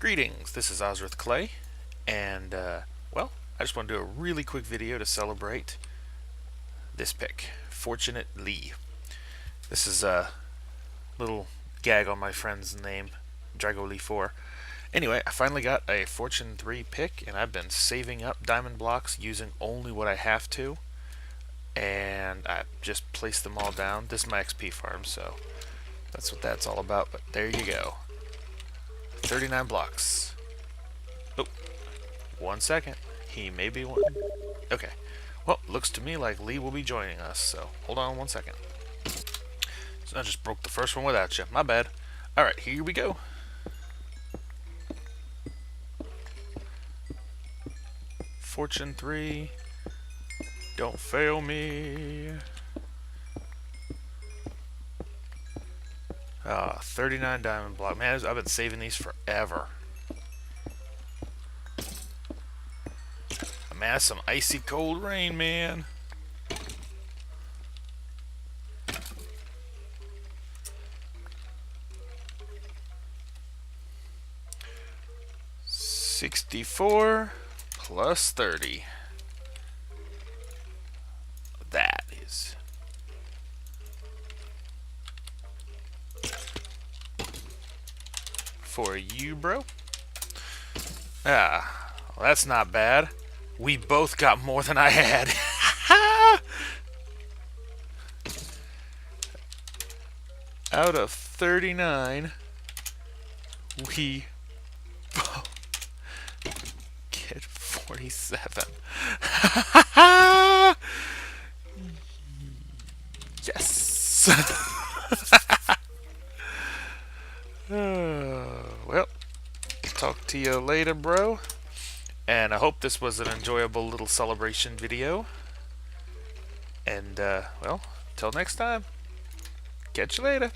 Greetings, this is Ozrith Clay, and well, I just want to do a really quick video to celebrate this pick, Fortunate Lee. This is a little gag on my friend's name, Drago Lee 4. Anyway, I finally got a Fortune 3 pick, and I've been saving up diamond blocks using only what I have to, and I just placed them all down. This is my XP farm, so that's what that's all about, but there you go. 39 blocks. Oh, 1 second. He may be one. Okay. Well, looks to me like Lee will be joining us, so hold on 1 second. So I just broke the first one without you. My bad. Alright, here we go. Fortune 3. Don't fail me. 39 diamond block. Man, I've been saving these forever. Man, that's some icy cold rain, man. $64 plus 30. That is for you, bro. Well, that's not bad. We both got more than I had. Out of 39, we both get 47. Yes. Well, talk to you later, bro. And I hope this was an enjoyable little celebration video. And, well, till next time. Catch you later.